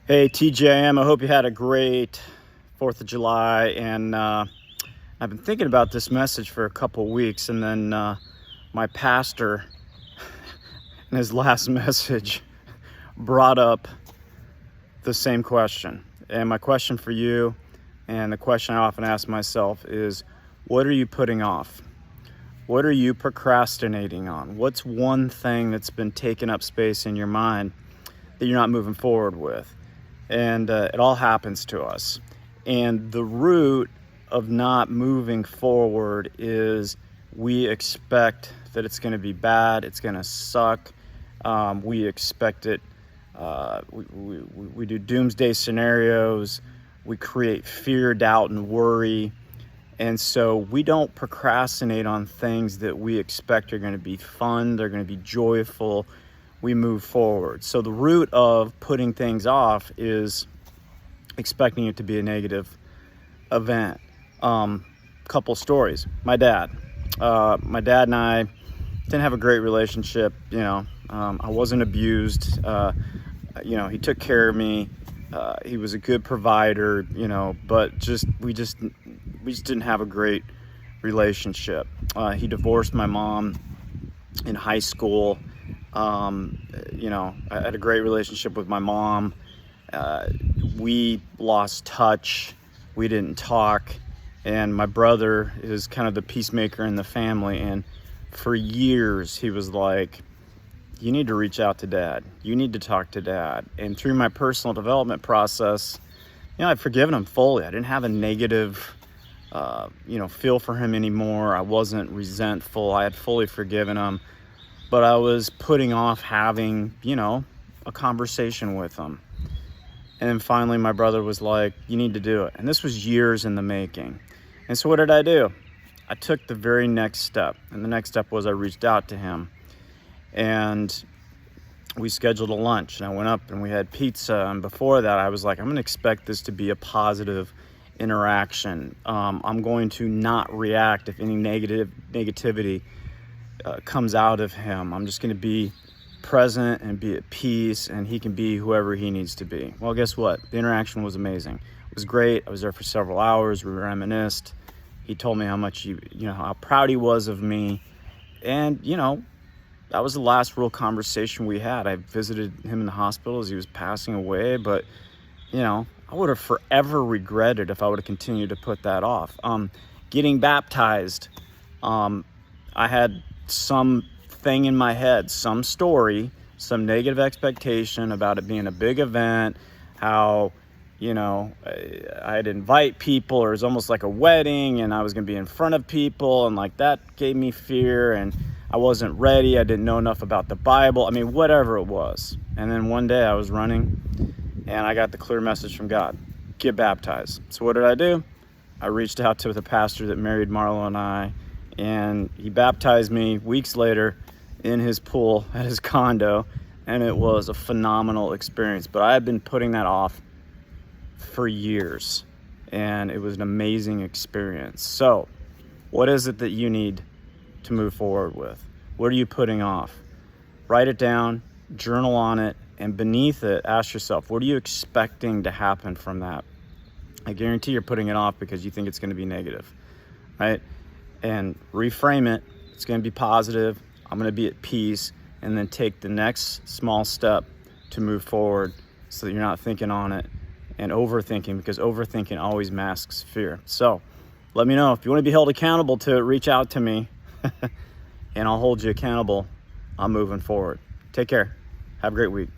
Hey TJM, I hope you had a great 4th of July, and I've been thinking about this message for a couple weeks, and then my pastor in his last message brought up the same question. And my question for you, and the question I often ask myself, is what are you putting off? What are you procrastinating on? What's one thing that's been taking up space in your mind that you're not moving forward with? And it all happens to us. And the root of not moving forward is we expect that it's going to be bad, it's going to suck. We expect it. We do doomsday scenarios. We create fear, doubt, and worry. And so we don't procrastinate on things that we expect are going to be fun, they're going to be joyful. We move forward. So the root of putting things off is expecting it to be a negative event. Couple stories. My dad and I didn't have a great relationship. I wasn't abused. He took care of me. He was a good provider. But we just didn't have a great relationship. He divorced my mom in high school. I had a great relationship with my mom. We lost touch. We didn't talk. And my brother is kind of the peacemaker in the family. And for years, he was like, you need to reach out to dad. You need to talk to dad. And through my personal development process, I'd forgiven him fully. I didn't have a negative, feel for him anymore. I wasn't resentful. I had fully forgiven him. But I was putting off having, a conversation with him. And then finally my brother was like, you need to do it. And this was years in the making. And so what did I do? I took the very next step. And the next step was I reached out to him. And we scheduled a lunch. And I went up and we had pizza. And before that, I was like, I'm going to expect this to be a positive interaction. I'm going to not react if any negativity comes out of him. I'm just going to be present and be at peace, and he can be whoever he needs to be. Well, guess what? The interaction was amazing. It was great. I was there for several hours. We reminisced. He told me how much how proud he was of me. And, that was the last real conversation we had. I visited him in the hospital as he was passing away, but, I would have forever regretted if I would have continued to put that off. Getting baptized, I had some thing in my head, some story, some negative expectation about it being a big event, how, I'd invite people, or it was almost like a wedding, and I was going to be in front of people, and like that gave me fear, and I wasn't ready. I didn't know enough about the Bible. I mean, whatever it was. And then one day I was running, and I got the clear message from God, get baptized. So what did I do? I reached out to the pastor that married Marlo and I, and he baptized me weeks later in his pool at his condo, and it was a phenomenal experience. But I had been putting that off for years, and it was an amazing experience. So what is it that you need to move forward with? What are you putting off? Write it down, journal on it, and beneath it, ask yourself, what are you expecting to happen from that? I guarantee you're putting it off because you think it's going to be negative, right? And reframe it. It's going to be positive. I'm going to be at peace, and then take the next small step to move forward so that you're not thinking on it and overthinking, because overthinking always masks fear. So let me know if you want to be held accountable to it. Reach out to me and I'll hold you accountable. I'm moving forward. Take care. Have a great week.